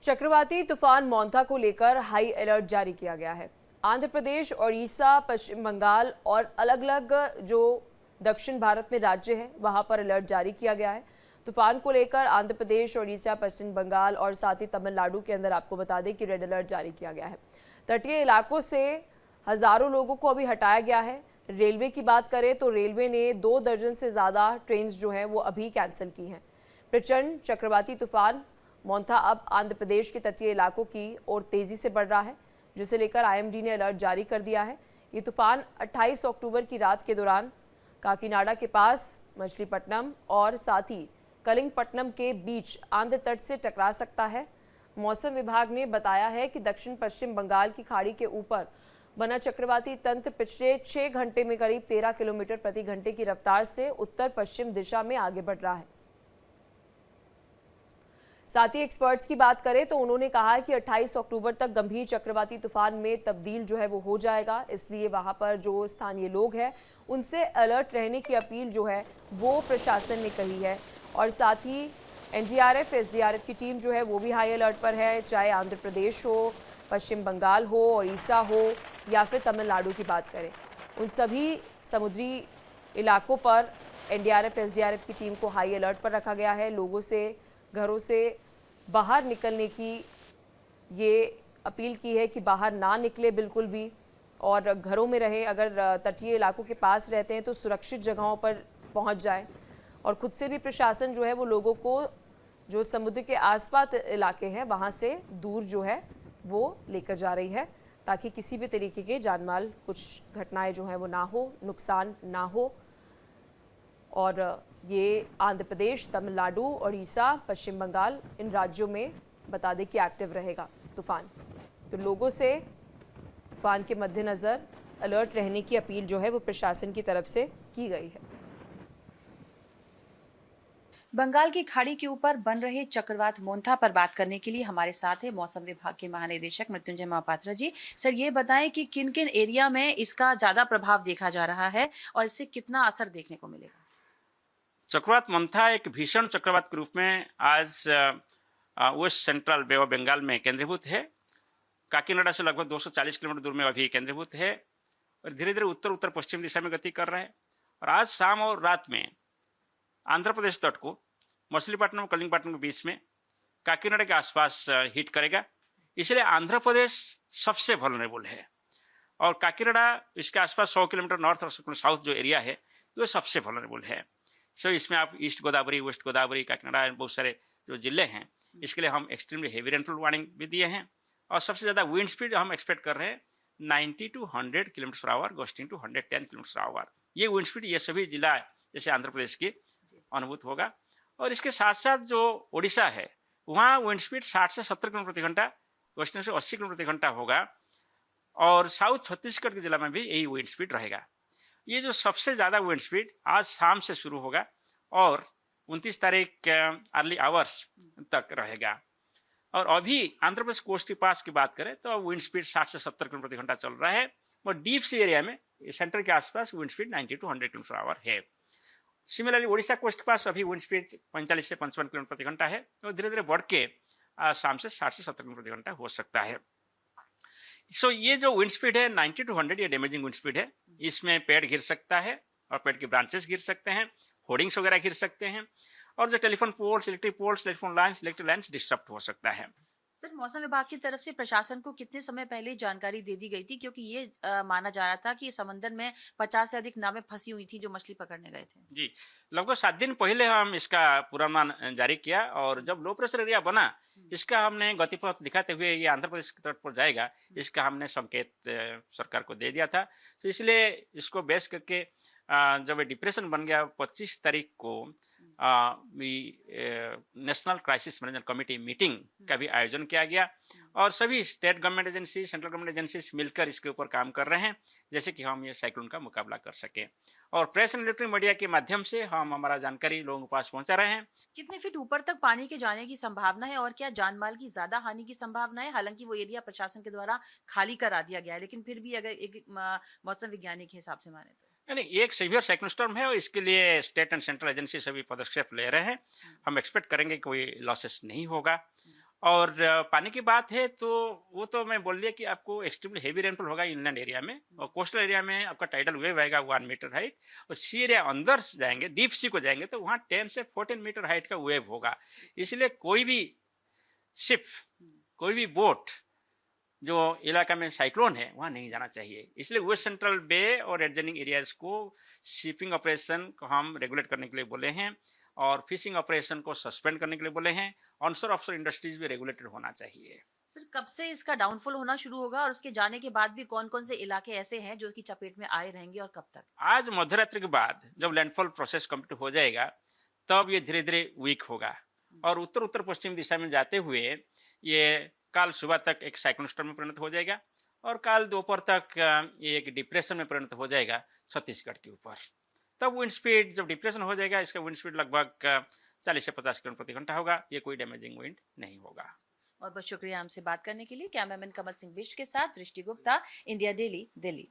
चक्रवाती तूफान मोंथा को लेकर हाई अलर्ट जारी किया गया है। आंध्र प्रदेश, ओडिशा, पश्चिम बंगाल और अलग अलग जो दक्षिण भारत में राज्य है वहां पर अलर्ट जारी किया गया है। तूफान को लेकर आंध्र प्रदेश, ओडिशा, पश्चिम बंगाल और साथ ही तमिलनाडु के अंदर आपको बता दें कि रेड अलर्ट जारी किया गया है। तटीय इलाकों से हजारों लोगों को अभी हटाया गया है। रेलवे की बात करें तो रेलवे ने 2 दर्जन से ज़्यादा ट्रेन जो हैं वो अभी कैंसिल की हैं। प्रचंड चक्रवाती तूफान मोंथा अब आंध्र प्रदेश के तटीय इलाकों की ओर तेजी से बढ़ रहा है, जिसे लेकर आईएमडी ने अलर्ट जारी कर दिया है। ये तूफान 28 अक्टूबर की रात के दौरान काकीनाडा के पास मछलीपट्टनम और साथ ही कलिंगपट्टनम के बीच आंध्र तट से टकरा सकता है। मौसम विभाग ने बताया है कि दक्षिण पश्चिम बंगाल की खाड़ी के ऊपर बना चक्रवाती तंत्र पिछले 6 घंटे में करीब 13 किलोमीटर प्रति घंटे की रफ्तार से उत्तर पश्चिम दिशा में आगे बढ़ रहा है। साथ ही एक्सपर्ट्स की बात करें तो उन्होंने कहा है कि 28 अक्टूबर तक गंभीर चक्रवाती तूफान में तब्दील जो है वो हो जाएगा, इसलिए वहां पर जो स्थानीय लोग हैं उनसे अलर्ट रहने की अपील जो है वो प्रशासन ने कही है। और साथ ही एनडीआरएफ, एसडीआरएफ की टीम जो है वो भी हाई अलर्ट पर है, चाहे आंध्र प्रदेश हो, पश्चिम बंगाल हो, उड़ीसा हो या फिर तमिलनाडु की बात करें। उन सभी समुद्री इलाकों पर एनडीआरएफ, एसडीआरएफ की टीम को हाई अलर्ट पर रखा गया है। लोगों से घरों से बाहर निकलने की ये अपील की है कि बाहर ना निकले बिल्कुल भी, और घरों में रहें। अगर तटीय इलाकों के पास रहते हैं तो सुरक्षित जगहों पर पहुंच जाएं। और खुद से भी प्रशासन जो है वो लोगों को जो समुद्र के आसपास इलाके हैं वहां से दूर जो है वो लेकर जा रही है, ताकि किसी भी तरीके के जानमाल कुछ घटनाएं जो हैं वो ना हो, नुकसान ना हो। और ये आंध्र प्रदेश, तमिलनाडु, ओडिशा, पश्चिम बंगाल, इन राज्यों में बता दें कि एक्टिव रहेगा तूफान। तो लोगों से तूफान के मद्देनज़र अलर्ट रहने की अपील जो है वो प्रशासन की तरफ से की गई है। बंगाल की खाड़ी के ऊपर बन रहे चक्रवात मोंथा पर बात करने के लिए हमारे साथ है मौसम विभाग के महानिदेशक मृत्युंजय महापात्रा जी। सर, ये बताएं कि किन किन एरिया में इसका ज्यादा प्रभाव देखा जा रहा है और इससे कितना असर देखने को मिलेगा। चक्रवात मंथा एक भीषण चक्रवात के रूप में आज west central bay of Bengal में केंद्रीभूत है। काकीनाडा से लगभग 240 किलोमीटर दूर में अभी केंद्रीभूत है और धीरे धीरे उत्तर उत्तर पश्चिम दिशा में गति कर रहा है। और आज शाम और रात में आंध्र प्रदेश तट को मछलीपट्टनम, कलिंगपट्टनम के बीच में काकीनाडा के आसपास हिट करेगा। इसलिए आंध्र प्रदेश सबसे वल्नरेबल है और काकीनाडा इसके आसपास 100 किलोमीटर नॉर्थ और साउथ जो एरिया है वो सबसे वल्नरेबल है। सो इसमें आप ईस्ट गोदावरी, वेस्ट गोदावरी, काकीनाडा बहुत सारे जो जिले हैं इसके लिए हम एक्सट्रीमली हेवी रेनफॉल वार्निंग भी दिए हैं। और सबसे ज़्यादा विंड स्पीड हम एक्सपेक्ट कर रहे हैं 90 to 100 kilometre per hour, gusting to 110 kilometre per hour. ये विंड स्पीड ये सभी जिला जैसे आंध्र प्रदेश की अनुभूत होगा। और इसके साथ साथ जो ओडिशा है वहाँ विंड स्पीड 60 से 70 किलोमीटर प्रति घंटा, वेस्टर्न से 80 किलोमीटर प्रति घंटा होगा। और साउथ छत्तीसगढ़ के जिला में भी यही विंड स्पीड रहेगा। ये जो सबसे ज़्यादा विंड स्पीड आज शाम से शुरू होगा और 29 तारीख अर्ली आवर्स तक रहेगा। और अभी आंध्र प्रदेश कोस्ट के पास की बात करें तो विंड स्पीड 60 से 70 किलोमीटर प्रति घंटा चल रहा है और डीप सी एरिया में सेंटर के आसपास wind speed 90 to 100 kilometre per our है। सिमिलरली उड़ीसा कोस्ट के पास अभी विंड स्पीड 45 से 55 किलोमीटर प्रति घंटा है और धीरे धीरे बढ़ के शाम से 60 से 70 किलोमीटर प्रति घंटा हो सकता है। सो ये जो विंड स्पीड है 90 to 100 ये डैमेजिंग विंड स्पीड है। इसमें पेड़ गिर सकता है और पेड़ के ब्रांचेस गिर सकते हैं, होर्डिंग्स वगैरह गिर सकते हैं और जो telephone poles, electric poles, telephone lines, electric lines disturb हो सकता है। सर, मौसम विभाग की तरफ से प्रशासन को कितने समय पहले जानकारी दे दी गई थी, क्योंकि ये माना जा रहा था कि समंदर में 50 से अधिक नावें फंसी हुई थी जो मछली पकड़ने गए थे। जी, लगभग 7 दिन पहले हम इसका पूर्वानुमान जारी किया और जब लो प्रेशर एरिया बना इसका हमने गतिपथ दिखाते हुए ये आंध्र प्रदेश की तट पर जाएगा इसका हमने संकेत सरकार को दे दिया था। तो इसलिए इसको बेस करके जब ये डिप्रेशन बन गया 25 तारीख को national crisis management committee meeting का भी आयोजन किया गया और सभी state government agency, central government agencies मिलकर इसके ऊपर काम कर रहे हैं जैसे कि हम ये साइक्लोन का मुकाबला कर सकें। और प्रेस एंड इलेक्ट्रॉनिक मीडिया के माध्यम से हम हमारा जानकारी लोगों के पास पहुंचा रहे हैं। कितने फीट ऊपर तक पानी के जाने की संभावना है और क्या जानमाल की ज्यादा हानि की संभावना है? हालांकि वो एरिया प्रशासन के द्वारा खाली करा दिया गया है, लेकिन फिर भी अगर एक मौसम विज्ञानी के हिसाब से माने तो नहीं, एक सीवियर साइक्लोन स्टॉर्म है और इसके लिए स्टेट एंड सेंट्रल एजेंसी सभी पदक्षेप ले रहे हैं। हम एक्सपेक्ट करेंगे कोई लॉसेस नहीं होगा और पानी की बात है तो वो तो मैं बोल दिया कि आपको एक्सट्रीमली हेवी रेनफॉल होगा इनलैंड एरिया में, और कोस्टल एरिया में आपका टाइडल वेव आएगा 1 मीटर हाइट, और सी एरिया अंदर जाएंगे, डीप सी को जाएंगे तो वहाँ 10 से 14 मीटर हाइट का वेव होगा। इसलिए कोई भी शिप, कोई भी बोट जो इलाका में साइक्लोन है वहाँ नहीं जाना चाहिए। इसलिए वेस्ट सेंट्रल बे और एडजनिंग एरियाज को शिपिंग ऑपरेशन को हम रेगुलेट करने के लिए बोले हैं, और फिशिंग ऑपरेशन को सस्पेंड करने के लिए बोले हैं। ऑनशोर ऑफशोर इंडस्ट्रीज भी रेगुलेटेड होना चाहिए। सर कब से इसका डाउनफॉल होना शुरू होगा और उसके जाने के बाद भी कौन कौन से इलाके ऐसे हैं जो इसकी चपेट में आए रहेंगे और कब तक? आज मध्यरात्रि के बाद जब लैंडफॉल प्रोसेस कंप्लीट हो जाएगा तब ये धीरे धीरे वीक होगा, और उत्तर उत्तर पश्चिम दिशा में जाते हुए ये कल सुबह तक एक साइक्लोन स्टॉर्म में परिणत हो जाएगा, और कल दोपहर तक ये एक डिप्रेशन में परिणत हो जाएगा छत्तीसगढ़ के ऊपर। तब विंड स्पीड, जब डिप्रेशन हो जाएगा, इसका विंड स्पीड लगभग 40 से 50 किलोमीटर प्रति घंटा होगा। ये कोई डैमेजिंग विंड नहीं होगा। बहुत बहुत शुक्रिया हमसे बात करने के लिए। कैमरामैन कमल सिंह बिष्ट के साथ दृष्टि गुप्ता, इंडिया डेली, दिल्ली।